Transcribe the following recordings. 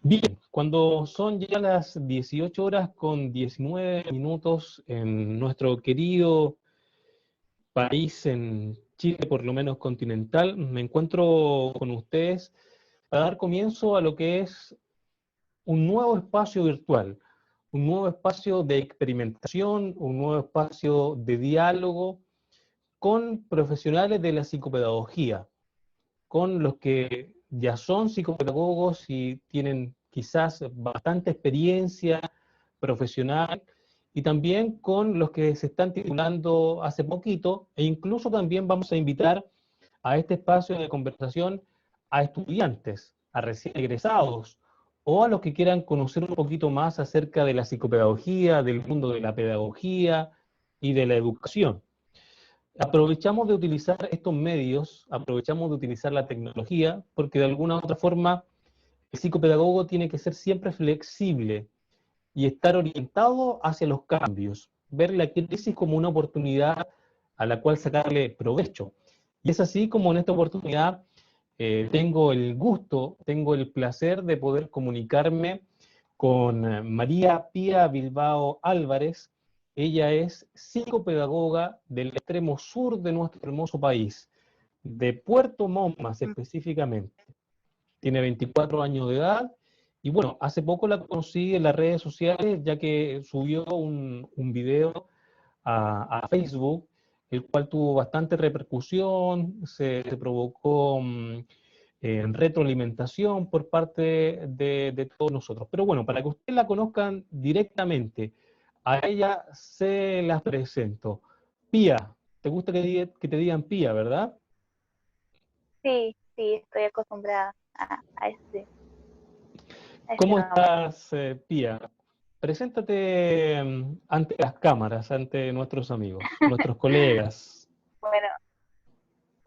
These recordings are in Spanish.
Bien, cuando son ya las 18 horas con 19 minutos en nuestro querido país, en Chile, por lo menos continental, me encuentro con ustedes para dar comienzo a lo que es un nuevo espacio virtual, un nuevo espacio de experimentación, un nuevo espacio de diálogo con profesionales de la psicopedagogía, con los que ya son psicopedagogos y tienen quizás bastante experiencia profesional, y también con los que se están titulando hace poquito, e incluso también vamos a invitar a este espacio de conversación a estudiantes, a recién egresados, o a los que quieran conocer un poquito más acerca de la psicopedagogía, del mundo de la pedagogía y de la educación. Aprovechamos de utilizar estos medios, aprovechamos de utilizar la tecnología, porque de alguna u otra forma el psicopedagogo tiene que ser siempre flexible y estar orientado hacia los cambios, ver la crisis como una oportunidad a la cual sacarle provecho. Y es así como en esta oportunidad tengo el gusto, tengo el placer de poder comunicarme con María Pía Bilbao Álvarez. Ella es psicopedagoga del extremo sur de nuestro hermoso país, de Puerto Montt específicamente. Tiene 24 años de edad y bueno, hace poco la conocí en las redes sociales ya que subió un video a Facebook, el cual tuvo bastante repercusión, se provocó en retroalimentación por parte de todos nosotros. Pero bueno, para que ustedes la conozcan directamente, a ella se las presento. Pía, ¿te gusta que te digan Pía, verdad? Sí, sí, estoy acostumbrada a ese ¿Cómo nombre. estás, Pía? Preséntate ante las cámaras, ante nuestros amigos, nuestros colegas. Bueno,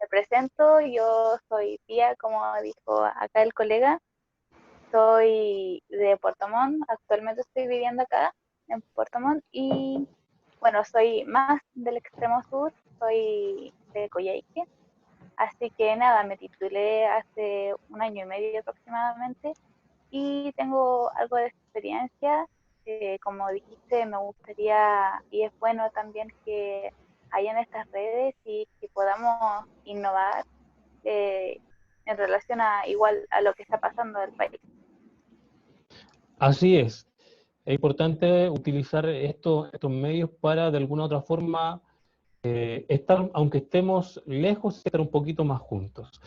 me presento, yo soy Pía, como dijo acá el colega, soy de Puerto Montt, actualmente estoy viviendo acá en Puerto Montt y bueno, soy más del extremo sur, soy de Coyhaique, así que nada, me titulé hace un año y medio aproximadamente y tengo algo de experiencia. Como dijiste, me gustaría y es bueno también que hayan estas redes y que podamos innovar eh, en relación a igual a lo que está pasando del país. Así es. Es importante utilizar estos medios para, de alguna u otra forma, estar, aunque estemos lejos, estar un poquito más juntos.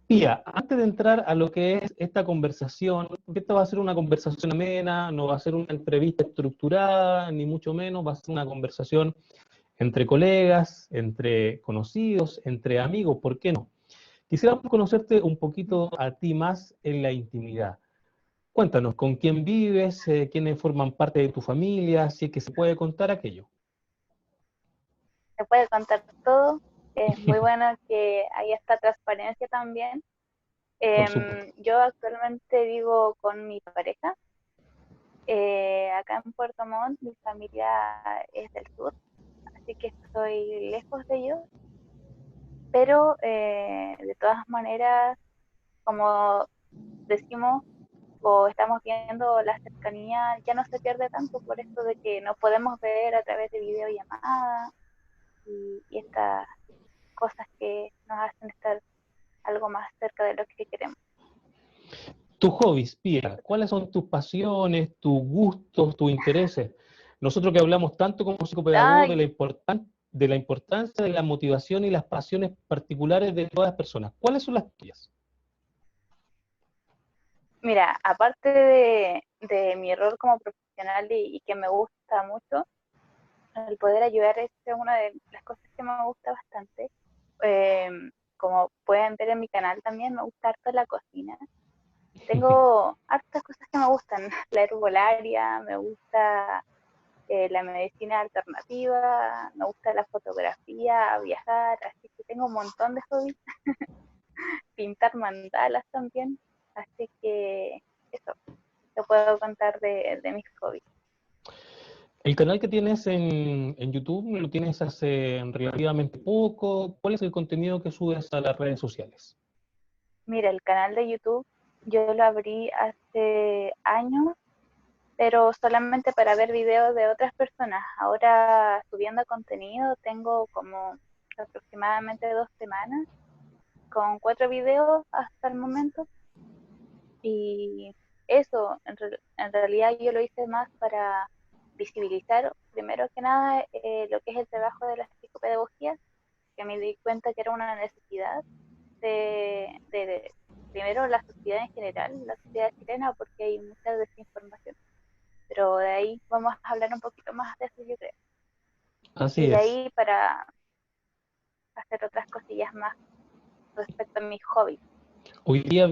Pía, antes de entrar a lo que es esta conversación, porque esta va a ser una conversación amena, no va a ser una entrevista estructurada, ni mucho menos, va a ser una conversación entre colegas, entre conocidos, entre amigos, ¿por qué no? Quisiéramos conocerte un poquito a ti más en la intimidad. Cuéntanos, ¿con quién vives? ¿Quiénes forman parte de tu familia? Si es que se puede contar aquello. Se puede contar todo, es muy bueno que haya esta transparencia también. Por supuesto. Yo actualmente vivo con mi pareja. Acá en Puerto Montt, mi familia es del sur, así que estoy lejos de ellos, pero de todas maneras, como decimos o estamos viendo, la cercanía ya no se pierde tanto por esto de que nos podemos ver a través de videollamadas y estas cosas que nos hacen estar algo más cerca de lo que queremos. Tus hobbies, Pía, ¿cuáles son tus pasiones, tus gustos, tus intereses? Nosotros que hablamos tanto como psicopedagogos de Ay, la importancia de la motivación y las pasiones particulares de todas las personas. ¿Cuáles son las tuyas? mira, aparte de mi rol como profesional y que me gusta mucho, el poder ayudar es una de las cosas que me gusta bastante. Eh, Como pueden ver en mi canal también, me gusta harto la cocina. Tengo hartas cosas que me gustan, la herbolaria, me gusta la medicina alternativa, me gusta la fotografía, viajar, así que tengo un montón de hobbies, pintar mandalas también, así que eso, te puedo contar de mis hobbies. El canal que tienes en YouTube lo tienes hace relativamente poco. ¿Cuál es el contenido que subes a las redes sociales? Mira, el canal de YouTube Yo lo abrí hace años, pero solamente para ver videos de otras personas. Ahora subiendo contenido tengo como aproximadamente 2 semanas con 4 videos hasta el momento. Y eso, en realidad yo lo hice más para visibilizar, primero que nada, lo que es el trabajo de la psicopedagogía, que me di cuenta que era una necesidad de primero la sociedad en general, la sociedad chilena, porque hay mucha desinformación. Pero de ahí vamos a hablar un poquito más de eso, yo creo. Así Y de es. ahí para hacer otras cosillas más respecto a mis hobbies. Hoy día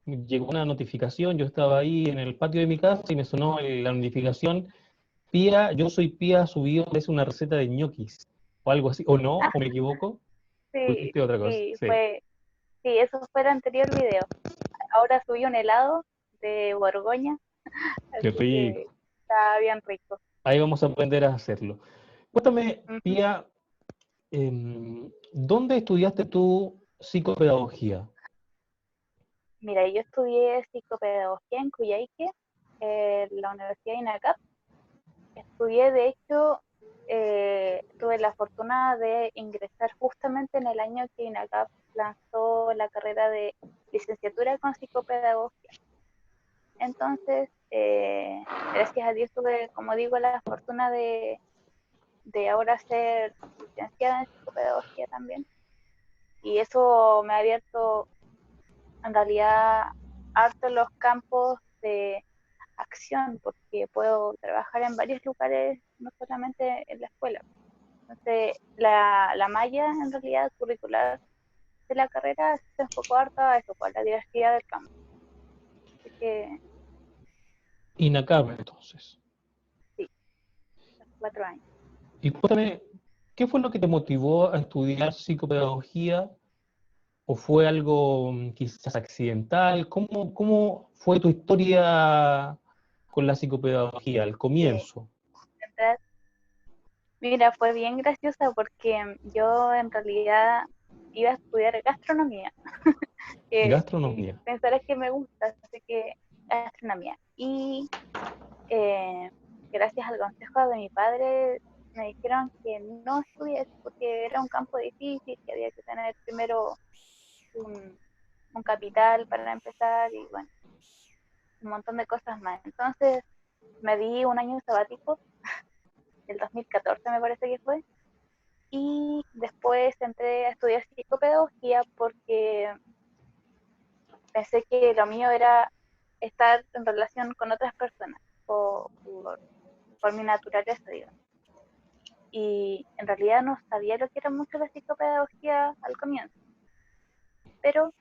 llegó una notificación, yo estaba ahí en el patio de mi casa y me sonó la notificación, Pía, yo soy Pía, subió, es una receta de ñoquis, o algo así, o no, Ah, o me equivoco, o sí, hiciste otra cosa, sí, sí, sí, eso fue el anterior video. Ahora subí un helado de Borgoña, qué así que rico. está bien rico. Ahí vamos a aprender a hacerlo. Cuéntame, Ujú. Pía, ¿dónde estudiaste tú psicopedagogía? Mira, yo estudié psicopedagogía en Coyhaique, en la Universidad INACAP. Estudié, de hecho, tuve la fortuna de ingresar justamente en el año que INACAP lanzó la carrera de licenciatura con psicopedagogía. Entonces, gracias a Dios tuve, como digo, la fortuna de ahora ser licenciada en psicopedagogía también. Y eso me ha abierto en realidad harto los campos de acción, porque puedo trabajar en varios lugares, no solamente en la escuela. Entonces, la malla en realidad curricular de la carrera se enfocó harto a eso, pues, a la diversidad del campo. Así que INACAP, entonces. sí, 4 años. Y cuéntame, ¿qué fue lo que te motivó a estudiar psicopedagogía? ¿O fue algo quizás accidental? ¿Cómo fue tu historia con la psicopedagogía al Eh, comienzo? Mira, fue bien graciosa porque yo en realidad iba a estudiar gastronomía, que Gastronomía. pensarás que me gusta, así que gastronomía. Y eh, gracias al consejo de mi padre me dijeron que no estudié porque era un campo difícil, que había que tener primero un, un capital para empezar y bueno, un montón de cosas más. Entonces me di un año sabático, el 2014 me parece que fue, y después entré a estudiar psicopedagogía porque pensé que lo mío era estar en relación con otras personas por mi naturaleza, digamos. Y en realidad no sabía lo que era mucho la psicopedagogía al comienzo, pero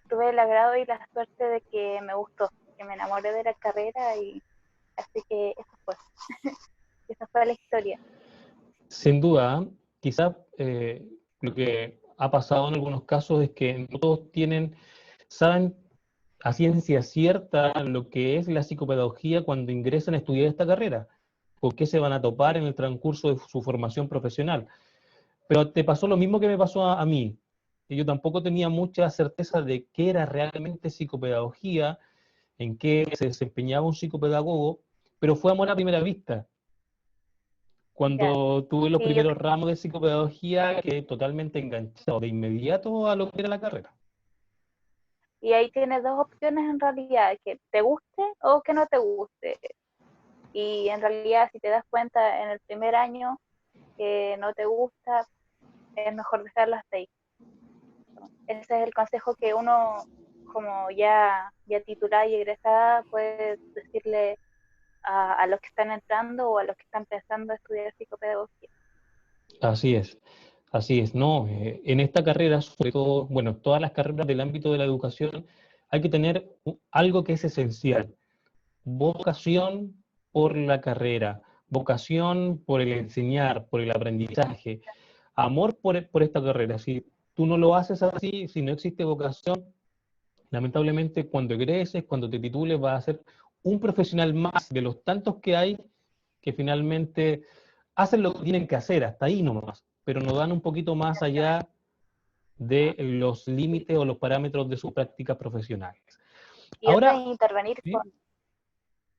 tuve el agrado y la suerte de que me gustó, que me enamoré de la carrera y así que esa fue la historia. Sin duda, quizás lo que ha pasado en algunos casos es que no todos saben a ciencia cierta lo que es la psicopedagogía cuando ingresan a estudiar esta carrera, o qué se van a topar en el transcurso de su formación profesional. Pero te pasó lo mismo que me pasó a mí. Y yo tampoco tenía mucha certeza de qué era realmente psicopedagogía, en qué se desempeñaba un psicopedagogo, pero fue amor a primera vista. Ya. Cuando tuve los Sí, yo, primeros ramos de psicopedagogía, quedé totalmente enganchado de inmediato a lo que era la carrera. y ahí tienes dos opciones en realidad, que te guste o que no te guste. Y en realidad si te das cuenta en el primer año que no te gusta, es mejor dejarlo hasta ahí. Ese es el consejo que uno, como ya titulada y egresada, puede decirle a los que están entrando o a los que están pensando estudiar psicopedagogía. Así es, así es, ¿no? En esta carrera, sobre todo, bueno, todas las carreras del ámbito de la educación, hay que tener algo que es esencial: vocación por la carrera, vocación por el enseñar, por el aprendizaje, amor por esta carrera. Si tú no lo haces así, si no existe vocación, lamentablemente cuando egreses, cuando te titules, vas a ser un profesional más de los tantos que hay que finalmente hacen lo que tienen que hacer, hasta ahí nomás, pero no dan un poquito más allá de los límites o los parámetros de sus prácticas profesionales. Y otra es Ahora, intervenir ¿sí? con,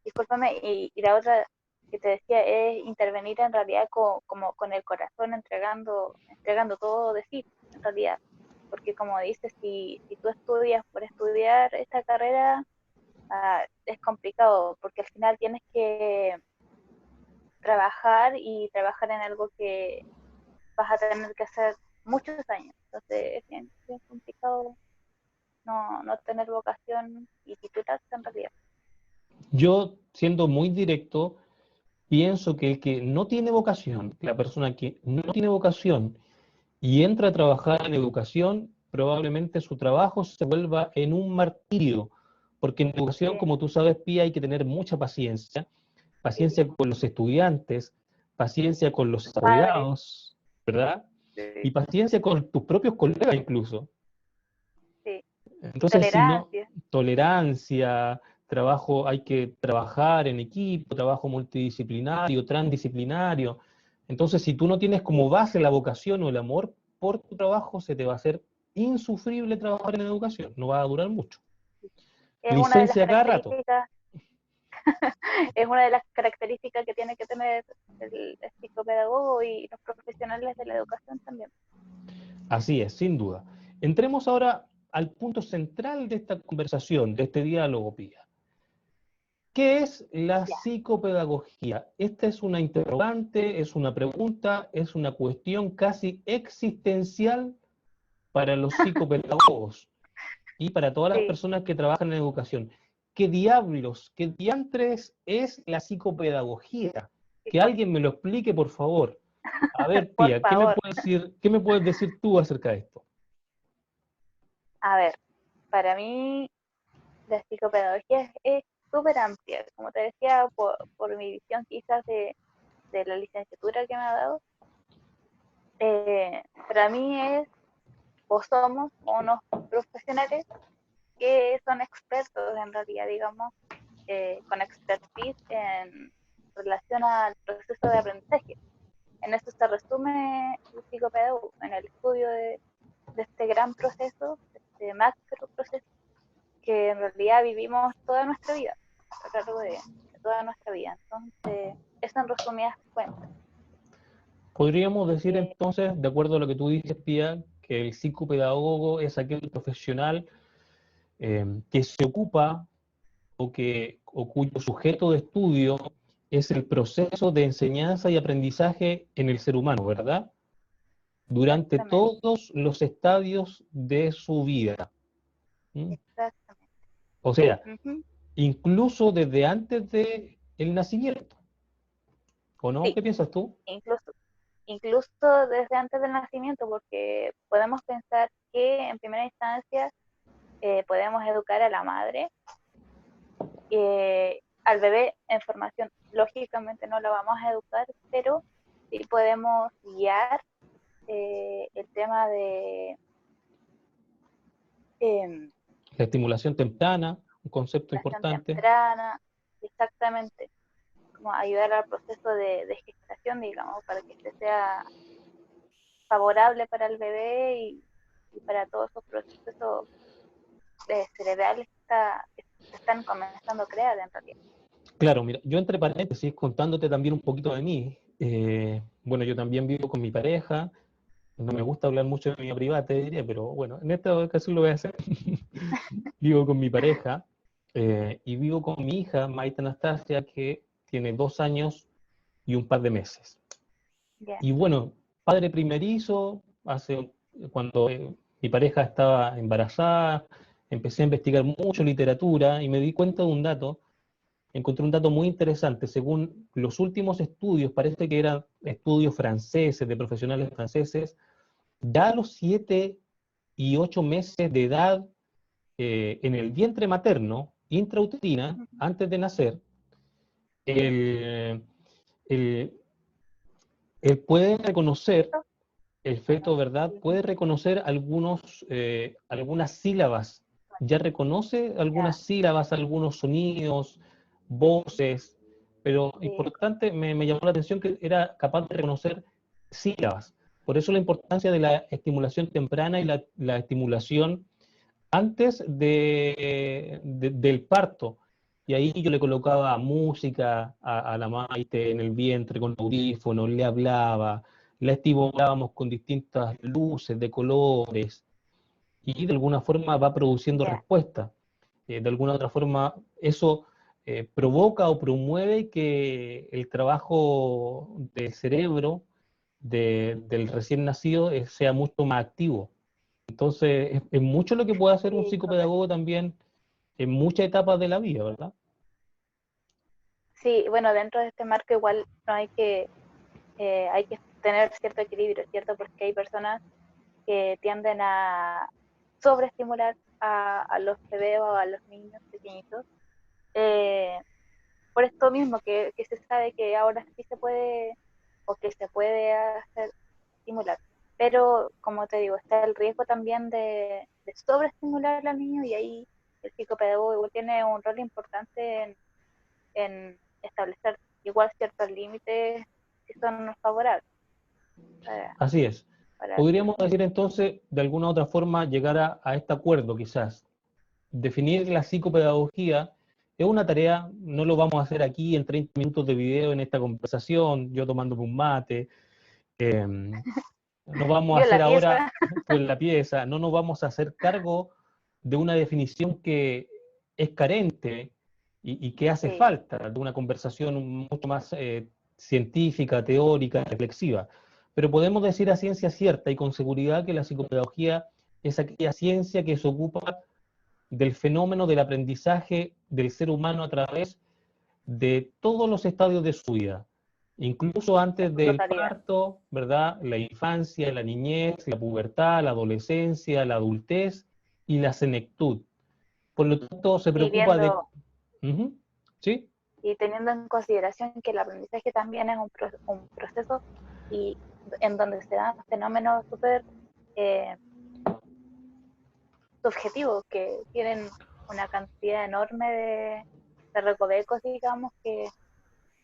discúlpame, y la otra que te decía es intervenir en realidad como con el corazón, entregando todo de sí, en realidad. Porque como dices, si tú estudias por estudiar esta carrera, es complicado, porque al final tienes que trabajar y trabajar en algo que vas a tener que hacer muchos años. Entonces es bien complicado no tener vocación y titularse en realidad. Yo, siendo muy directo, pienso que el que no tiene vocación, la persona que no tiene vocación y entra a trabajar en educación, probablemente su trabajo se vuelva en un martirio, porque en educación, Sí, como tú sabes, Pía, hay que tener mucha paciencia, sí. paciencia con los estudiantes, paciencia con los Padre, apoderados, ¿verdad? Y sí, paciencia con tus propios colegas incluso. sí. Y Entonces, si no, tolerancia. tolerancia, trabajo, hay que trabajar en equipo, trabajo multidisciplinario, transdisciplinario. Entonces, si tú no tienes como base la vocación o el amor por tu trabajo, se te va a hacer insufrible trabajar en educación, no va a durar mucho. Es una de las Licencia cada rato. características, es una de las características que tiene que tener el psicopedagogo y los profesionales de la educación también. Así es, sin duda. Entremos ahora al punto central de esta conversación, de este diálogo, Pía. ¿Qué es la Ya. psicopedagogía? Esta es una interrogante, es una pregunta, es una cuestión casi existencial para los psicopedagogos y para todas las Sí. personas que trabajan en educación. ¿Qué diablos, qué diantres es la psicopedagogía? Que alguien me lo explique, por favor. A ver, Por Pía, favor. qué me puedes decir tú acerca de esto? A ver, para mí la psicopedagogía es súper amplia. Como te decía, por mi visión quizás de la licenciatura que me ha dado, para mí es o somos unos profesionales que son expertos en realidad, digamos, con expertise en relación al proceso de aprendizaje. En eso se resume el psicopedagogo, en el estudio de este gran proceso, de este macro proceso que en realidad vivimos toda nuestra vida, a lo largo de toda nuestra vida. Entonces, eso en resumidas cuentas. Podríamos decir Eh, entonces, de acuerdo a lo que tú dices, Pía, que el psicopedagogo es aquel profesional que se ocupa o cuyo sujeto de estudio es el proceso de enseñanza y aprendizaje en el ser humano, ¿verdad? Durante exactamente, todos los estadios de su vida. ¿Mm? exactamente. O sea, Uh-huh. incluso desde antes de el nacimiento, ¿o no? Sí, ¿Qué piensas tú? incluso desde antes del nacimiento, porque podemos pensar que en primera instancia podemos educar a la madre, al bebé en formación, lógicamente no lo vamos a educar, pero sí podemos guiar el tema de eh, La estimulación temprana, un concepto gestación importante. temprana, exactamente, como ayudar al proceso de gestación, digamos, para que este sea favorable para el bebé y para todos esos procesos cerebrales que se están comenzando a crear en realidad. Claro, mira, yo entre paréntesis, contándote también un poquito de mí, bueno, yo también vivo con mi pareja, no me gusta hablar mucho de mi vida privada, te diría, pero bueno, en esta ocasión lo voy a hacer. Vivo con mi pareja y vivo con mi hija, Maite Anastasia, que tiene 2 años y un par de meses. Ya, Y bueno, padre primerizo, cuando mi pareja estaba embarazada, empecé a investigar mucho literatura y me di cuenta de un dato. Encontré un dato muy interesante. Según los últimos estudios, parece que eran estudios franceses, de profesionales franceses, ya a los 7 y 8 meses de edad, en el vientre materno, intrauterina, uh-huh. antes de nacer, Sí, el, el, él puede reconocer, el feto, ¿verdad? Puede reconocer algunas sílabas. Ya reconoce algunas ya, sílabas, algunos sonidos, voces, pero sí, importante, me llamó la atención que era capaz de reconocer sílabas. Por eso la importancia de la estimulación temprana y la estimulación antes del parto. Y ahí yo le colocaba música a la Maite en el vientre con audífonos, le hablaba, la estimulábamos con distintas luces de colores, y de alguna forma va produciendo Ya, respuesta. De alguna otra forma, eso provoca o promueve que el trabajo del cerebro del recién nacido sea mucho más activo. Entonces, es mucho lo que puede hacer un sí, correcto. psicopedagogo también en muchas etapas de la vida, ¿verdad? Sí, bueno, dentro de este marco igual no hay que tener cierto equilibrio, ¿cierto? Porque hay personas que tienden a sobreestimular a los bebés o a los niños pequeñitos. eh, por esto mismo que se sabe que ahora sí se puede o que se puede hacer estimular. Pero, como te digo, está el riesgo también de sobreestimular al niño y ahí el psicopedagogo igual tiene un rol importante en establecer igual ciertos límites que son favorables para, Así es. para el Podríamos niño. decir entonces, de alguna u otra forma, llegar a este acuerdo quizás. Definir la psicopedagogía es una tarea, no lo vamos a hacer aquí en 30 minutos de video en esta conversación, yo tomándome un mate, no vamos a Yo en hacer la ahora, pieza, tú en la pieza, no nos vamos a hacer cargo de una definición que es carente y que hace sí, falta, de una conversación mucho más científica, teórica, reflexiva. Pero podemos decir a ciencia cierta y con seguridad que la psicopedagogía es aquella ciencia que se ocupa del fenómeno del aprendizaje del ser humano a través de todos los estadios de su vida, incluso en antes su del totalidad. parto, ¿verdad? La infancia, la niñez, la pubertad, la adolescencia, la adultez y la senectud. Por lo tanto, se Y preocupa de... viendo Ujú, ¿sí? y teniendo en consideración que el aprendizaje también es un proceso y en donde se dan fenómenos súper eh, subjetivos que tienen una cantidad enorme de recovecos, digamos, que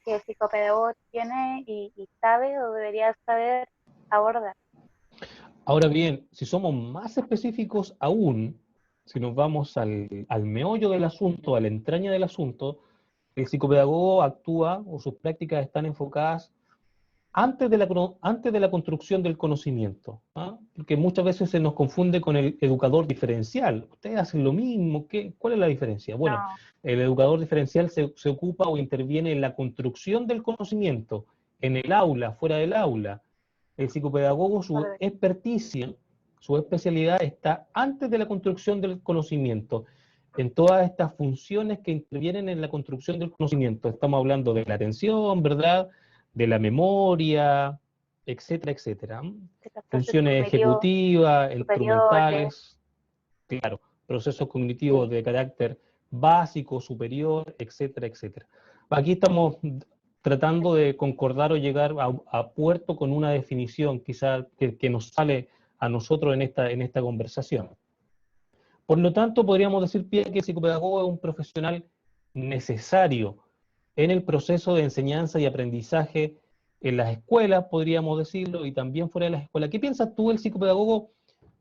el psicopedagogo tiene y sabe o debería saber abordar. Ahora bien, si somos más específicos aún, si nos vamos al meollo del asunto, a la entraña del asunto, el psicopedagogo actúa o sus prácticas están enfocadas antes de la construcción del conocimiento, ¿ah? Porque muchas veces se nos confunde con el educador diferencial. Ustedes hacen lo mismo, ¿cuál es la diferencia? Bueno, No, el educador diferencial se ocupa o interviene en la construcción del conocimiento, en el aula, fuera del aula. El psicopedagogo, su correcto. experticia, su especialidad está antes de la construcción del conocimiento, en todas estas funciones que intervienen en la construcción del conocimiento. Estamos hablando de la atención, ¿verdad? De la memoria, etcétera, etcétera. Estos procesos Funciones cognitivos ejecutivas, superiores, instrumentales, claro, procesos cognitivos sí, de carácter básico, superior, etcétera, etcétera. Aquí estamos tratando de concordar o llegar a puerto con una definición quizá que nos sale a nosotros en esta conversación. Por lo tanto, podríamos decir, Pia, que el psicopedagogo es un profesional necesario en el proceso de enseñanza y aprendizaje en las escuelas, podríamos decirlo, y también fuera de las escuelas. ¿Qué piensas tú del psicopedagogo,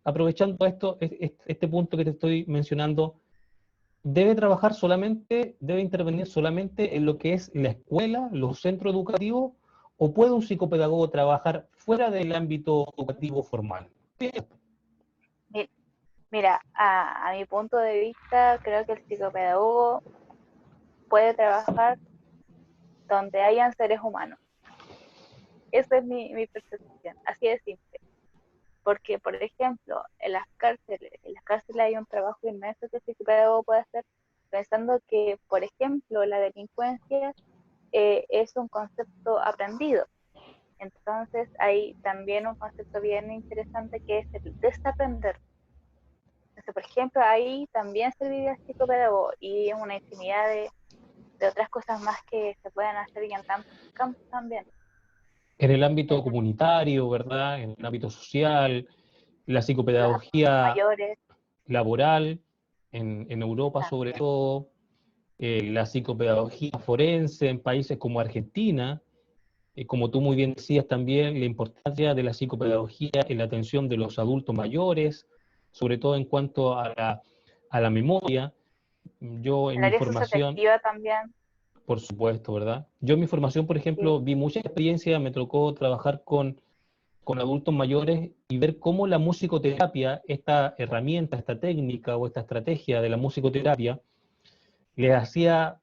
aprovechando esto, este punto que te estoy mencionando? ¿Debe trabajar solamente, debe intervenir solamente en lo que es la escuela, los centros educativos, o puede un psicopedagogo trabajar fuera del ámbito educativo formal? mira, a mi punto de vista, creo que el psicopedagogo puede trabajar donde hayan seres humanos. Esa es mi percepción, así de simple. Porque, por ejemplo, en las cárceles hay un trabajo inmenso que el psicopedagogo puede hacer, pensando que, por ejemplo, la delincuencia es un concepto aprendido. Entonces, hay también un concepto bien interesante que es el desaprender. Entonces, por ejemplo, ahí también serviría el psicopedagogo y una infinidad de otras cosas más que se pueden hacer y en tantos campos también. En el ámbito Desde comunitario, ¿verdad? En el ámbito social, la los adultos psicopedagogía mayores, laboral, en Europa sobre también. todo, la psicopedagogía forense en países como Argentina, como tú muy bien decías también, la importancia de la psicopedagogía en la atención de los adultos mayores, sobre todo en cuanto a la memoria. Yo en El mi área formación, socioafectiva también, por supuesto, ¿verdad? Yo en mi formación, por ejemplo, sí, vi mucha experiencia, me tocó trabajar con adultos mayores y ver cómo la musicoterapia, esta herramienta, esta técnica o esta estrategia de la musicoterapia, les hacía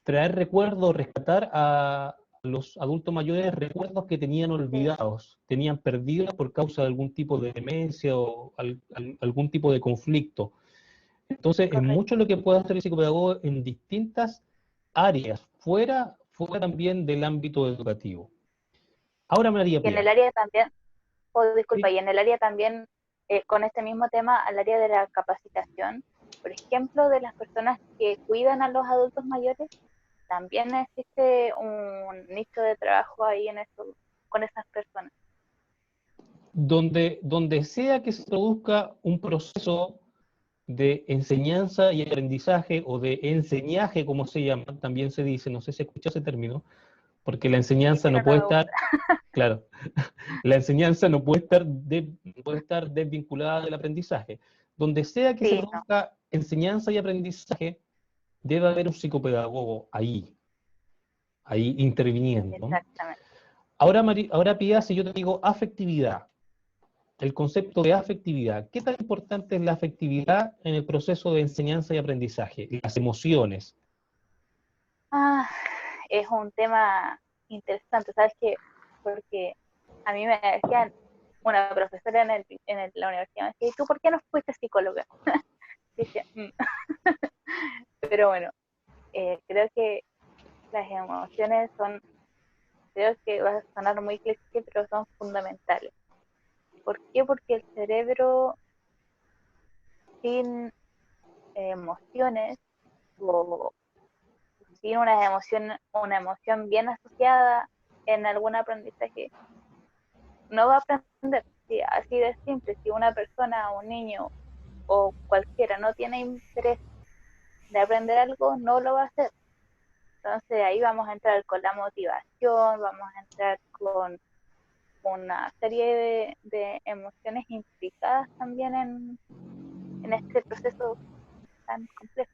traer recuerdos, rescatar a los adultos mayores recuerdos que tenían sí, olvidados, tenían perdidos por causa de algún tipo de demencia o algún tipo de conflicto. Entonces, es mucho correcto. lo que puede hacer el psicopedagogo en distintas áreas, fuera también del ámbito educativo. Ahora, María Y en Pía, el área también, disculpa, ¿sí? y en el área también, con este mismo tema, al área de la capacitación, por ejemplo, de las personas que cuidan a los adultos mayores, también existe un nicho de trabajo ahí en eso, con esas personas. Donde sea que se produzca un proceso de enseñanza y aprendizaje, o de enseñaje, como se llama, también se dice, no sé si escuchó ese término, porque la enseñanza Ese no no, no puede me gusta. estar, claro, la enseñanza no puede estar, puede estar desvinculada del aprendizaje. Donde sea que se Sí, no, produzca enseñanza y aprendizaje, debe haber un psicopedagogo ahí interviniendo. exactamente. Ahora, ahora Pía, si yo te digo afectividad, el concepto de afectividad, ¿qué tan importante es la afectividad en el proceso de enseñanza y aprendizaje? Las emociones. Ah, es un tema interesante, ¿sabes qué? Porque a mí me decían, una profesora la universidad me decía, ¿y tú por qué no fuiste psicóloga? Y decía, "Mm". Pero bueno, creo que las emociones son, creo que va a sonar muy cliché, pero son fundamentales. ¿Por qué? Porque el cerebro sin emociones o sin una emoción bien asociada en algún aprendizaje, no va a aprender. Sí, así de simple. Si una persona, un niño o cualquiera no tiene interés de aprender algo, no lo va a hacer. Entonces ahí vamos a entrar con la motivación, vamos a entrar con una serie de emociones implicadas también en este proceso tan complejo.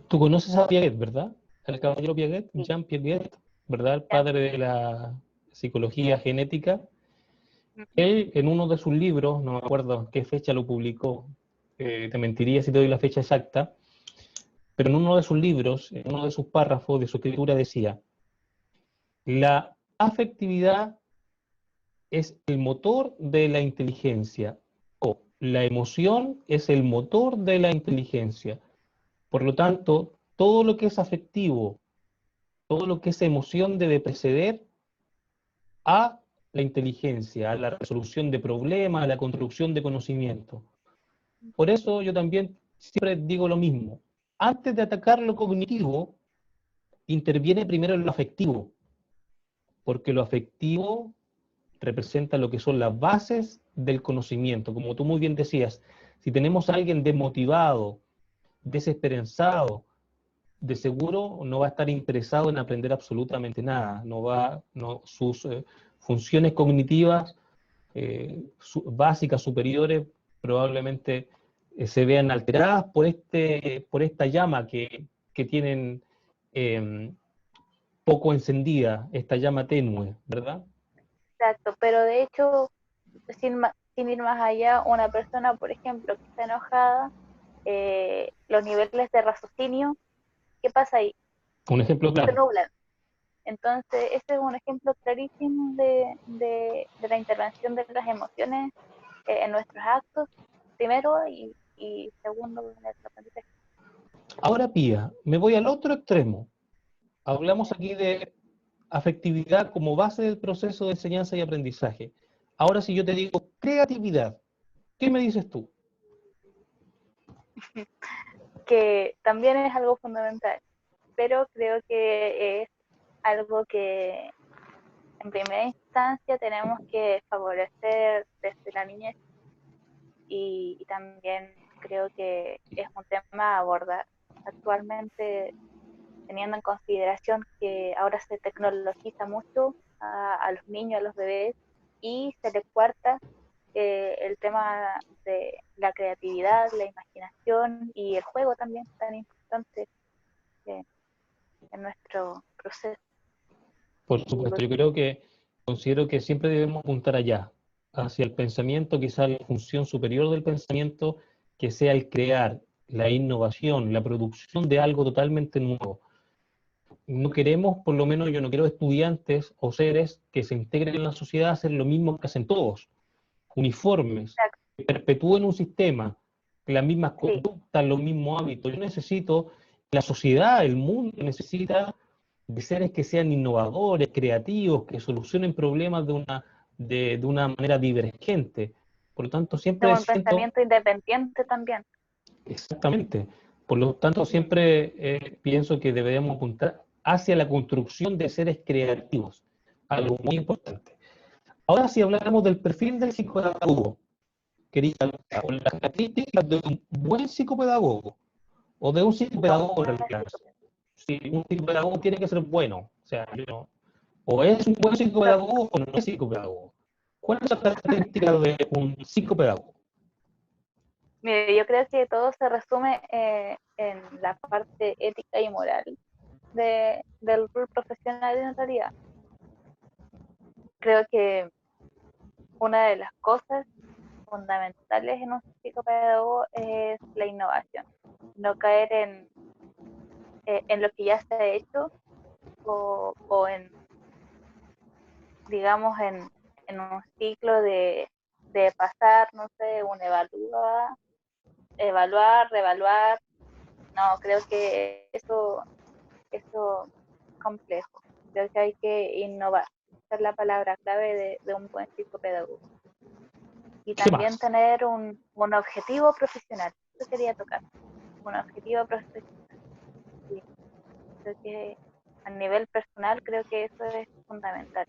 Tú conoces a Piaget, ¿verdad? El caballero Piaget, Sí, Jean Piaget, ¿verdad? El ya. padre de la psicología genética. Ujú. Él, en uno de sus libros, no me acuerdo qué fecha lo publicó, te mentiría si te doy la fecha exacta, pero en uno de sus libros, en uno de sus párrafos de su escritura decía, la afectividad es el motor de la inteligencia, o la emoción es el motor de la inteligencia. Por lo tanto, todo lo que es afectivo, todo lo que es emoción debe preceder a la inteligencia, a la resolución de problemas, a la construcción de conocimiento. Por eso yo también siempre digo lo mismo. Antes de atacar lo cognitivo, interviene primero en lo afectivo, porque lo afectivo representa lo que son las bases del conocimiento. Como tú muy bien decías, si tenemos a alguien desmotivado, desesperanzado, de seguro no va a estar interesado en aprender absolutamente nada. Sus funciones cognitivas básicas, superiores, probablemente se vean alteradas por esta llama que tienen eh, poco encendida, esta llama tenue, ¿verdad? Exacto, pero de hecho, sin ir más allá, una persona, por ejemplo, que está enojada, los niveles de raciocinio, ¿qué pasa ahí? Un ejemplo Se claro. nublan. Entonces, este es un ejemplo clarísimo de la intervención de las emociones en nuestros actos, primero, y segundo, en nuestro aprendizaje. Ahora, Pía, me voy al otro extremo. Hablamos aquí de afectividad como base del proceso de enseñanza y aprendizaje. Ahora, si yo te digo creatividad, ¿qué me dices tú? Que también es algo fundamental, pero creo que es algo que en primera instancia tenemos que favorecer desde la niñez y también creo que es un tema a abordar. Actualmente teniendo en consideración que ahora se tecnologiza mucho a los niños, a los bebés, y se les cuarta el tema de la creatividad, la imaginación y el juego también tan importante eh, en nuestro proceso. Por supuesto, yo creo que considero que siempre debemos apuntar allá, hacia el pensamiento, quizá la función superior del pensamiento, que sea el crear, la innovación, la producción de algo totalmente nuevo. No queremos, por lo menos yo no quiero estudiantes o seres que se integren en la sociedad a hacer lo mismo que hacen todos, uniformes, Exacto, que perpetúen un sistema, las mismas sí, conductas, los mismos hábitos. Yo necesito, la sociedad, el mundo necesita de seres que sean innovadores, creativos, que solucionen problemas de una manera divergente. Por lo tanto, de siempre un siento, pensamiento independiente también. exactamente, por lo tanto, siempre pienso que deberíamos apuntar hacia la construcción de seres creativos, algo muy importante. Ahora, si habláramos del perfil del psicopedagogo, quería hablar con las características de un buen psicopedagogo o de un psicopedagogo en realidad. Si un psicopedagogo tiene que ser bueno, o sea, o es un buen psicopedagogo o no es psicopedagogo. ¿Cuál es la característica de un psicopedagogo? Mire, yo creo que todo se resume en la parte ética y moral del rol profesional en realidad. Creo que una de las cosas fundamentales en un psicopedagogo es la innovación, no caer en lo que ya se ha hecho o en, digamos, en un ciclo de pasar, no sé, un evaluar, reevaluar. No, creo que eso es complejo. Creo que hay que innovar. Esa es la palabra clave de un buen psicopedagogo. Y ¿Qué también más? tener un objetivo profesional. Eso quería tocar. Un objetivo profesional. Sí, creo que a nivel personal creo que eso es fundamental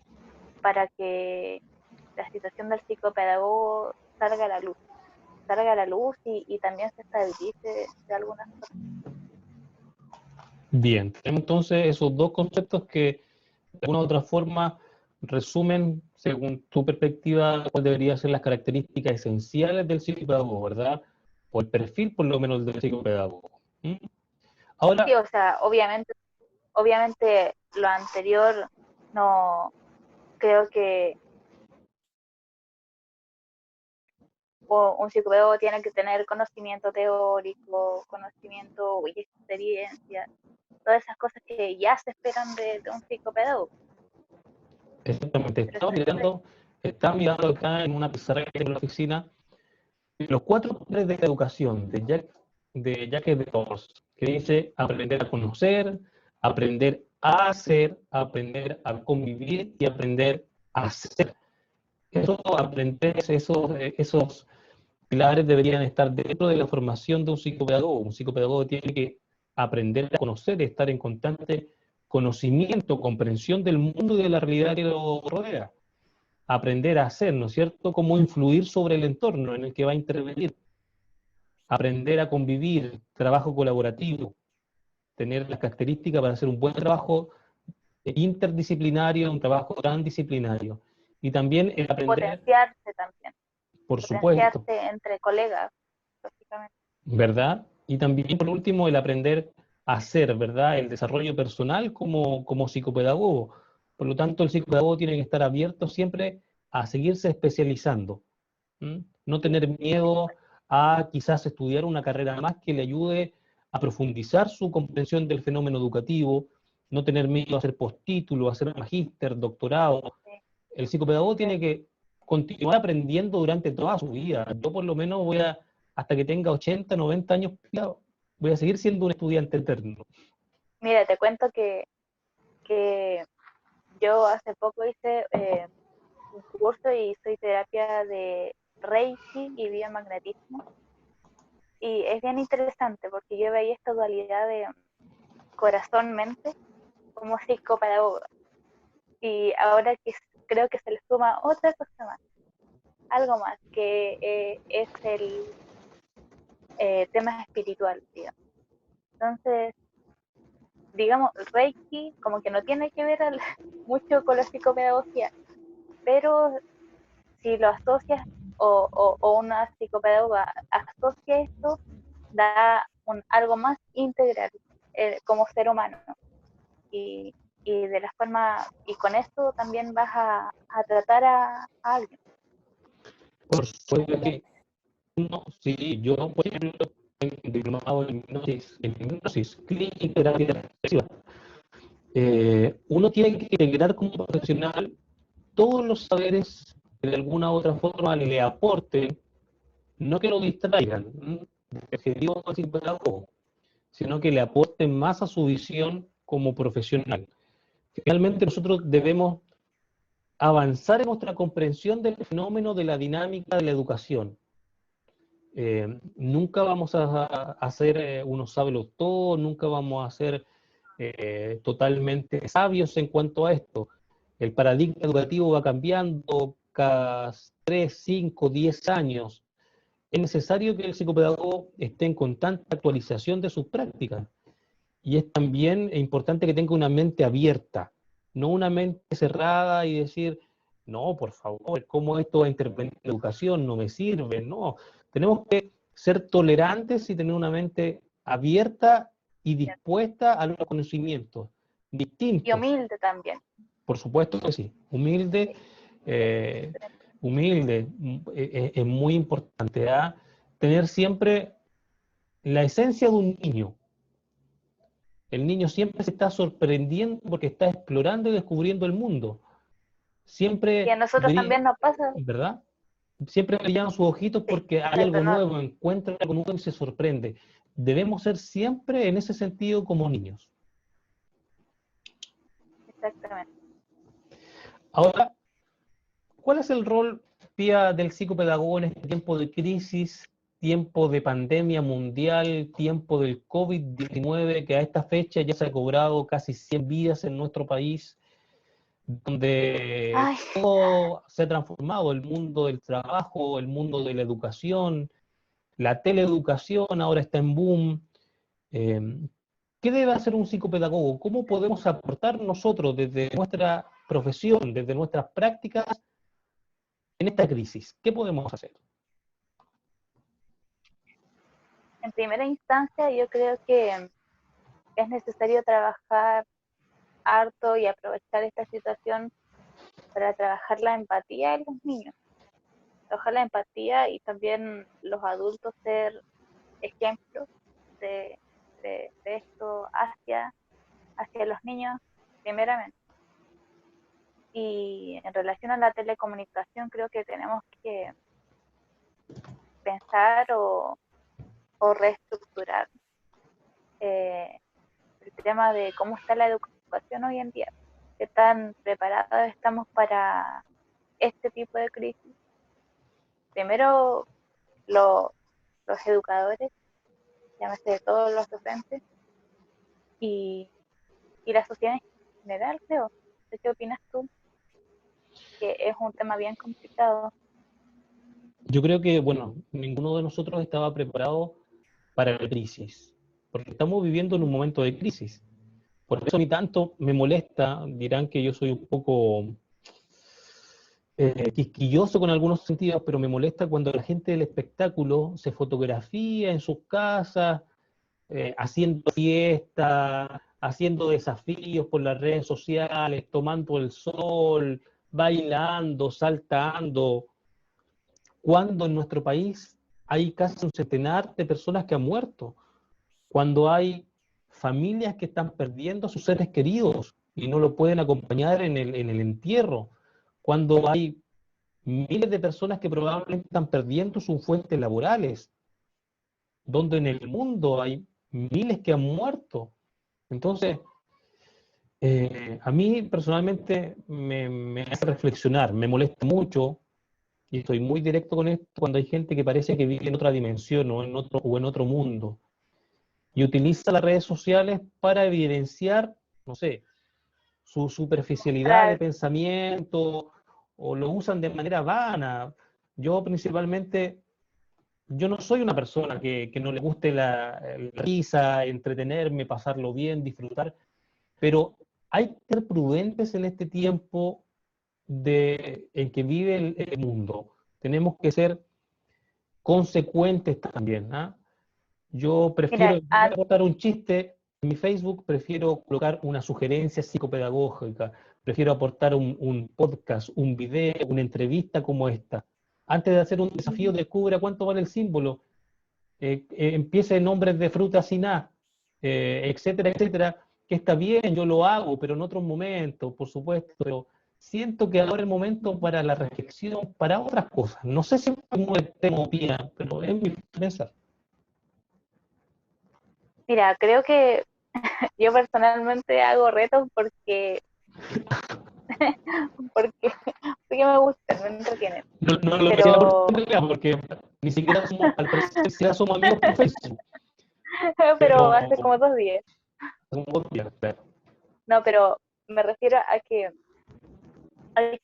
para que la situación del psicopedagogo salga a la luz y también se estabilice de alguna forma. Bien, tenemos entonces esos dos conceptos que de alguna u otra forma resumen, según tu perspectiva, cuáles deberían ser las características esenciales del psicopedagogo, ¿verdad? O el perfil, por lo menos, del psicopedagogo. ¿Mm? Sí, Ahora, o sea, obviamente lo anterior no creo que un psicopedagogo tiene que tener conocimiento teórico, conocimiento y experiencia, todas esas cosas que ya se esperan de un psicopedagogo. exactamente, Pero eso es estaba mirando acá en una pizarra que tengo en la oficina los cuatro pilares de la educación de Jacques Delors, que dice aprender a conocer, aprender a hacer, aprender a convivir y aprender a ser. Esos pilares deberían estar dentro de la formación de un psicopedagogo. Un psicopedagogo tiene que aprender a conocer, estar en constante conocimiento, comprensión del mundo y de la realidad que lo rodea. Aprender a hacer, ¿no es cierto? Cómo influir sobre el entorno en el que va a intervenir. Aprender a convivir, trabajo colaborativo, tener las características para hacer un buen trabajo interdisciplinario, un trabajo transdisciplinario. Y también el aprender, potenciarse también, por supuesto, potenciarse entre colegas, básicamente. ¿verdad? Y también, por último, el aprender a hacer, ¿verdad? El desarrollo personal como psicopedagogo. Por lo tanto, el psicopedagogo tiene que estar abierto siempre a seguirse especializando. ¿Mm? No Sí, tener por miedo supuesto. a quizás estudiar una carrera más que le ayude a profundizar su comprensión del fenómeno educativo, no tener miedo a hacer postítulo, a hacer magíster, doctorado. Sí, El psicopedagogo sí. tiene que continuar aprendiendo durante toda su vida. Yo por lo menos hasta que tenga 80, 90 años, voy a seguir siendo un estudiante eterno. Mira, te cuento que yo hace poco hice un curso y soy terapia de Reiki y biomagnetismo. Y es bien interesante porque yo veía esta dualidad de corazón-mente como psicopedagoga. Y ahora que creo que se le suma otra cosa más, algo más, que es el tema espiritual, digamos. Entonces, digamos, Reiki como que no tiene que ver mucho con la psicopedagogía, pero si lo asocias o una psicopedagoga asocia esto, da algo más integral como ser humano. Y, y de la forma, y con esto también vas a tratar a alguien. Por supuesto que no, sí, yo, por ejemplo, tengo un diplomado en hipnosis clínica y terapia reflexiva. Uno tiene que integrar como profesional todos los saberes que de alguna u otra forma le aporten, no que lo distraigan, el objetivo del psicólogo, sino que le aporten más a su visión como profesional. Finalmente nosotros debemos avanzar en nuestra comprensión del fenómeno de la dinámica de la educación. Nunca vamos a ser unos sabios todos, nunca vamos a ser totalmente sabios en cuanto a esto. El paradigma educativo va cambiando cada 3, 5, 10 años. Es necesario que el psicopedagogo esté en constante actualización de sus prácticas. Y es también importante que tenga una mente abierta, no una mente cerrada y decir, no, por favor, ¿cómo esto va a intervenir en la educación? No me sirve, no. Tenemos que ser tolerantes y tener una mente abierta y dispuesta a los conocimientos Y distintos. humilde también. Por supuesto que sí. Humilde, humilde, es muy importante. ¿Ah? Tener siempre la esencia de un niño. El niño siempre se está sorprendiendo porque está explorando y descubriendo el mundo. Y a Siempre nosotros también nos pasa, ¿verdad? Siempre brillan sus ojitos porque hay exacto, algo no, nuevo, encuentra algo nuevo y se sorprende. Debemos ser siempre en ese sentido como niños. exactamente. Ahora, ¿cuál es el rol, Pía, del psicopedagogo en este tiempo de crisis, tiempo de pandemia mundial, tiempo del COVID-19, que a esta fecha ya se ha cobrado casi 100 vidas en nuestro país, donde Ay, todo se ha transformado, el mundo del trabajo, el mundo de la educación, la teleeducación ahora está en boom. Eh, ¿Qué debe hacer un psicopedagogo? ¿Cómo podemos aportar nosotros desde nuestra profesión, desde nuestras prácticas en esta crisis? ¿Qué podemos hacer? en primera instancia yo creo que es necesario trabajar harto y aprovechar esta situación para trabajar la empatía en los niños, trabajar la empatía y también los adultos ser ejemplos de, de esto hacia los niños primeramente. Y en relación a la telecomunicación creo que tenemos que pensar o reestructurar el tema de cómo está la educación hoy en día, qué tan preparados estamos para este tipo de crisis. Primero, lo, los educadores, llámese todos los docentes, y, y la sociedad en general, creo. ¿Qué opinas tú? Que es un tema bien complicado. Yo creo que, bueno, ninguno de nosotros estaba preparado para la crisis, porque estamos viviendo en un momento de crisis. Por eso a mí tanto me molesta, dirán que yo soy un poco quisquilloso con algunos sentidos, pero me molesta cuando la gente del espectáculo se fotografía en sus casas, haciendo fiestas, haciendo desafíos por las redes sociales, tomando el sol, bailando, saltando, cuando en nuestro país hay casi un centenar de personas que han muerto, cuando hay familias que están perdiendo a sus seres queridos y no lo pueden acompañar en el entierro, cuando hay miles de personas que probablemente están perdiendo sus fuentes laborales, donde en el mundo hay miles que han muerto. Entonces, a mí personalmente me hace reflexionar, me molesta mucho, y estoy muy directo con esto, cuando hay gente que parece que vive en otra dimensión o en otro mundo, y utiliza las redes sociales para evidenciar, no sé, su superficialidad de Para, pensamiento, o lo usan de manera vana. Yo principalmente, yo no soy una persona que no le guste la risa, entretenerme, pasarlo bien, disfrutar. pero hay que ser prudentes en este tiempo en que vive el mundo. Tenemos que ser consecuentes también, ¿ah? Yo prefiero, Mira, en vez de aportar un chiste en mi Facebook, prefiero colocar una sugerencia psicopedagógica, prefiero aportar un podcast, un video, una entrevista como esta. Antes de hacer un desafío, descubra cuánto vale el símbolo, empiece nombres de frutas sin A, etcétera, etcétera, que está bien, yo lo hago, pero en otros momentos, por supuesto, pero siento que ahora es el momento para la reflexión, para otras cosas. No sé si es como el tema opina, pero es mi pensar. mira, creo que yo personalmente hago retos porque, porque me gustan, me entretienen. No lo decía por Pero, realidad, porque ni siquiera somos, al parecer, ni siquiera somos amigos por Facebook, pero pero hace como 2 días. somos días, claro. No, pero me refiero a que hay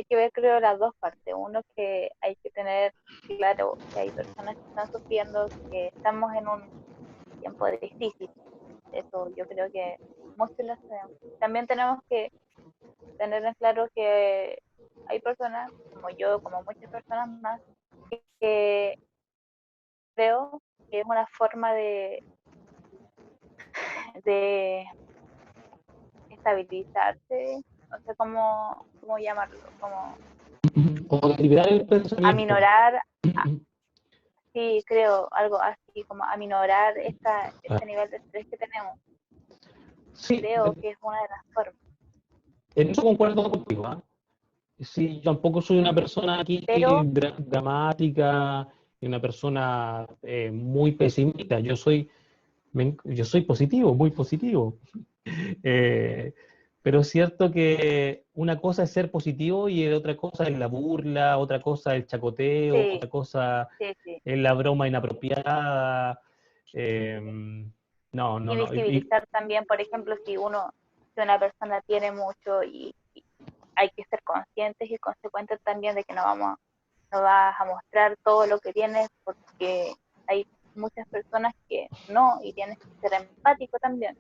que ver, creo, las dos partes. Uno, que hay que tener claro que hay personas que están sufriendo, que estamos en un tiempo difícil. Eso yo creo que muchos lo sabemos. También tenemos que tener en claro que hay personas, como yo, como muchas personas más, que creo que es una forma de estabilizarse, no sé cómo llamarlo, como Como de liberar el pensamiento. aminorar, sí, creo, algo así, como aminorar este nivel de estrés que tenemos. Sí, Creo que es una de las formas. en eso concuerdo contigo, ¿ah? Sí, yo tampoco soy una persona aquí Pero dramática, una persona muy pesimista. Yo soy positivo, muy positivo. Eh, pero es cierto que una cosa es ser positivo y otra cosa es la burla, otra cosa es el chacoteo, sí, otra cosa sí, sí. es la broma inapropiada. Eh, no, no, Y no. visibilizar también, por ejemplo, si una persona tiene mucho y hay que ser conscientes y consecuentes también de que no vas a mostrar todo lo que tienes porque hay muchas personas que no, y tienes que ser empático también.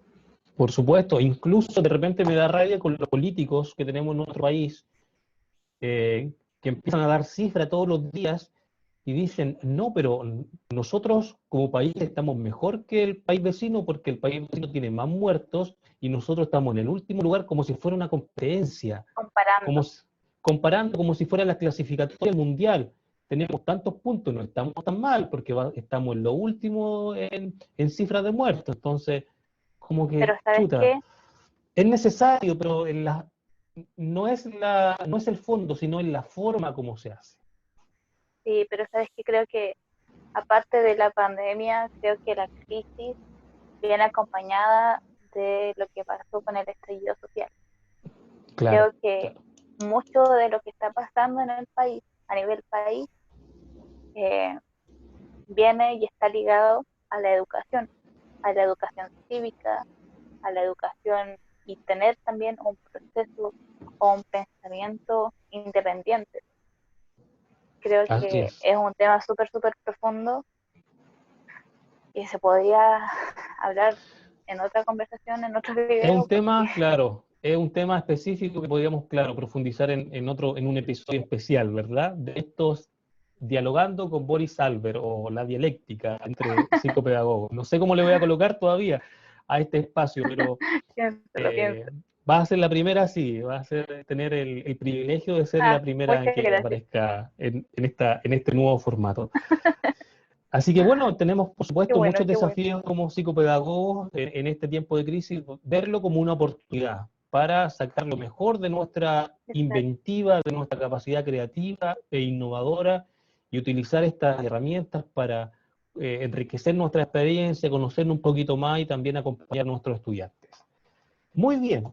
Por supuesto, incluso de repente me da rabia con los políticos que tenemos en nuestro país, que empiezan a dar cifras todos los días y dicen, no, pero nosotros como país estamos mejor que el país vecino porque el país vecino tiene más muertos y nosotros estamos en el último lugar como si fuera una competencia, como, Comparando. comparando como si fuera la clasificatoria mundial. Tenemos tantos puntos, no estamos tan mal porque estamos en lo último en cifras de muertos. Entonces, como Pero que, ¿sabes chuta, qué? es necesario, pero no es el fondo, sino en la forma como se hace. Sí, pero ¿sabes qué? Creo que aparte de la pandemia, creo que la crisis viene acompañada de lo que pasó con el estallido social. Claro, Creo que claro. mucho de lo que está pasando en el país, a nivel país, eh, viene y está ligado a la educación cívica, a la educación y tener también un proceso o un pensamiento independiente. Creo Así que es. es un tema súper, súper profundo y se podría hablar en otra conversación, en otro Es un video, porque tema, claro, es un tema específico que podríamos, claro, profundizar en un episodio especial, ¿verdad? De estos dialogando con Boris Albert o la dialéctica entre psicopedagogos. No sé cómo le voy a colocar todavía a este espacio, pero piénsalo, eh, piénsalo. va a ser la primera, sí, va a ser tener el privilegio de ser la Ah, primera en muchas que gracias. aparezca en este nuevo formato. Así que bueno, tenemos por Qué supuesto bueno, muchos qué bueno. desafíos como psicopedagogos en este tiempo de crisis, verlo como una oportunidad para sacar lo mejor de nuestra Exacto. inventiva, de nuestra capacidad creativa e innovadora y utilizar estas herramientas para enriquecer nuestra experiencia, conocernos un poquito más y también acompañar a nuestros estudiantes. Muy bien,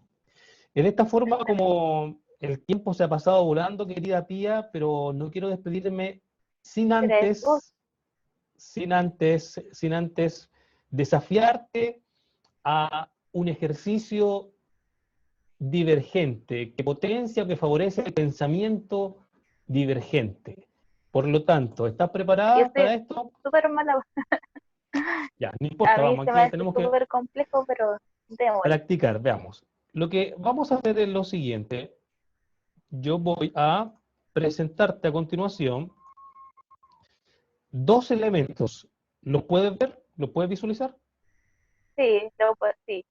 en esta forma como el tiempo se ha pasado volando, querida Pía, pero no quiero despedirme sin ¿Crees vos? antes sin antes desafiarte a un ejercicio divergente que potencia o que favorece el pensamiento divergente. Por lo tanto, ¿estás Yo preparada soy para esto? súper mala. Ya, no A importa, mí vamos, se me aquí hace tenemos que... súper complejo, pero démosle. practicar, veamos. Lo que vamos a hacer es lo siguiente. Yo voy a presentarte a continuación dos elementos. ¿Los puedes ver? ¿Los puedes visualizar? Sí, sí,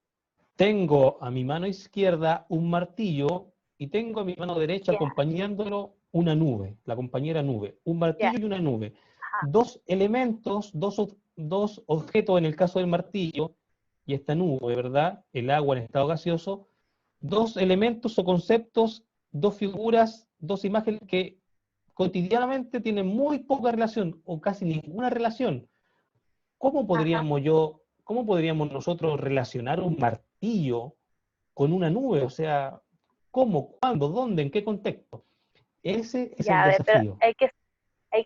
Tengo a mi mano izquierda un martillo y tengo a mi mano derecha ya, acompañándolo una nube, la compañera nube, un ya, martillo y una nube. ajá, Dos elementos, dos objetos en el caso del martillo y esta nube, ¿verdad? El agua en estado gaseoso. Dos elementos o conceptos, dos figuras, dos imágenes que cotidianamente tienen muy poca relación o casi ninguna relación. ajá, Cómo podríamos nosotros relacionar un martillo con una nube? O sea, ¿cómo, cuándo, dónde, en qué contexto? Ese es el ya, a ver, pero desafío. hay que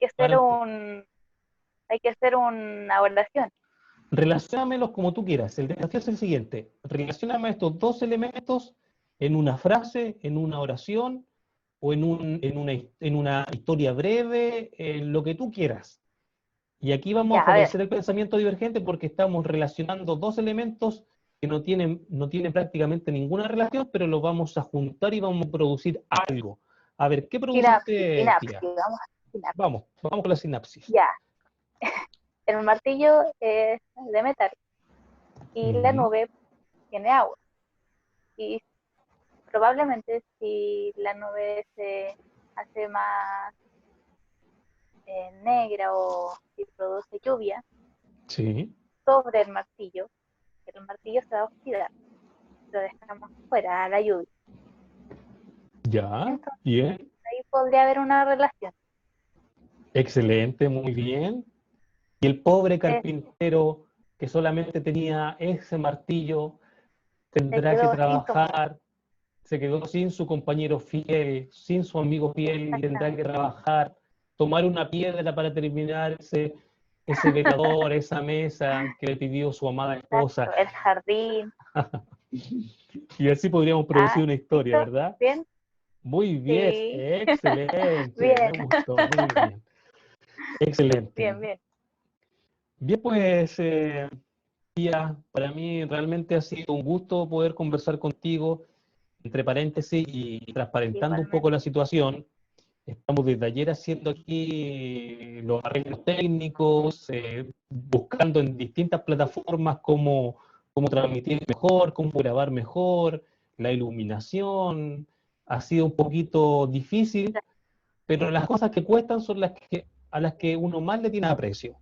hacer Para, hay que hacer una oración. relaciónamelos como tú quieras. El desafío es el siguiente. Relacióname estos dos elementos en una frase, en una oración o en una historia breve, en lo que tú quieras. Y aquí vamos Ya, a a ver, favorecer el pensamiento divergente porque estamos relacionando dos elementos que no tienen prácticamente ninguna relación, pero los vamos a juntar y vamos a producir algo. A ver, ¿qué sinapsis, produciste, sinapsis, tía? vamos a sinapsis. Vamos con la sinapsis. Ya, el martillo es de metal y la Ujú. nube tiene agua. Y probablemente si la nube se hace más negra o si produce lluvia Sí, sobre el martillo se va a oxidar, lo dejamos fuera a la lluvia. ya, Entonces bien, ahí podría haber una relación. excelente, muy bien. Y el pobre Eh, carpintero que solamente tenía ese martillo se tendrá que quedó sin su trabajar, se quedó sin su compañero fiel, sin su amigo fiel y tendrá que exactamente. trabajar, tomar una piedra para terminar ese velador, esa mesa que le pidió su amada esposa. Exacto, el jardín. Y así podríamos Ah, producir una historia, ¿listo? ¿verdad? ¿Bien? Muy bien, Sí. excelente, me Bien, gustó, muy bien, excelente. bien, bien. Bien, pues, Tía, para mí realmente ha sido un gusto poder conversar contigo, entre paréntesis, y transparentando un poco Igualmente. la situación. Estamos desde ayer haciendo aquí los arreglos técnicos, buscando en distintas plataformas cómo transmitir mejor, cómo grabar mejor, la iluminación. Ha sido un poquito difícil, pero las cosas que cuestan son a las que uno más le tiene aprecio.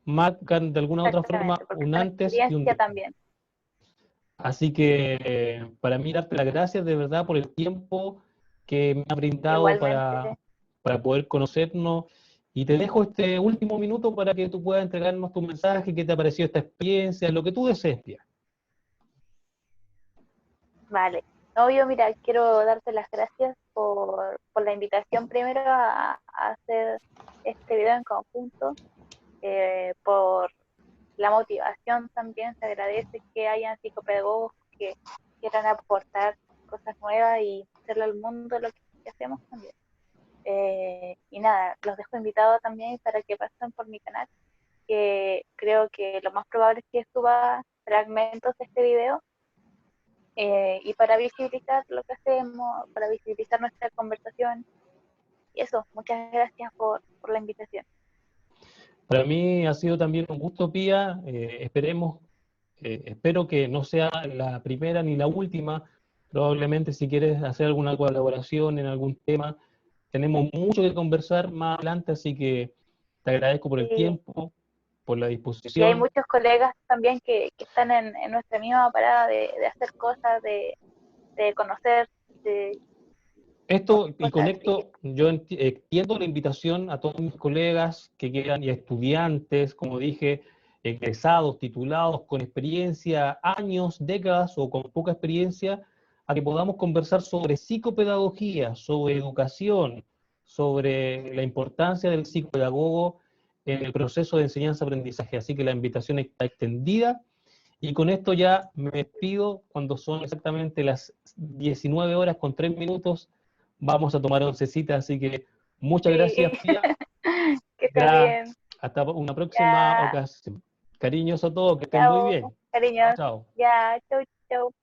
Marcan de alguna u otra Exactamente, forma porque un son antes y un experiencia después. también. Así que para mí darte las gracias de verdad por el tiempo que me ha brindado Igualmente, para poder conocernos. Y te dejo este último minuto para que tú puedas entregarnos tu mensaje, qué te ha parecido esta experiencia, lo que tú desees, Pia. vale. No, yo mira, quiero darte las gracias por la invitación primero a hacer este video en conjunto, por la motivación también. Se agradece que hayan psicopedagogos que quieran aportar cosas nuevas y hacerle al mundo lo que hacemos también. Y nada, los dejo invitados también para que pasen por mi canal, que creo que lo más probable es que suba fragmentos de este video, y para visibilizar lo que hacemos, para visibilizar nuestra conversación. Y eso, muchas gracias por la invitación. Para mí ha sido también un gusto, Pía. Espero que no sea la primera ni la última. Probablemente si quieres hacer alguna colaboración en algún tema, tenemos mucho que conversar más adelante, así que te agradezco por el Sí, tiempo, por la y hay disposición. muchos colegas también que están en nuestra misma parada de hacer cosas, de conocer, de Esto, y con cosas así. esto, yo extiendo la invitación a todos mis colegas que quieran, y a estudiantes, como dije, egresados, titulados, con experiencia, años, décadas o con poca experiencia, a que podamos conversar sobre psicopedagogía, sobre educación, sobre la importancia del psicopedagogo en el proceso de enseñanza-aprendizaje. Así que la invitación está extendida. Y con esto ya me despido cuando son exactamente las 19 horas con 3 minutos. Vamos a tomar oncecita, así que muchas Sí, gracias, Pía. que estés Ya, bien. hasta una próxima Ya, ocasión. Cariños a todos, que estén muy chao. bien. cariño. Chao. Ya, chau, chau.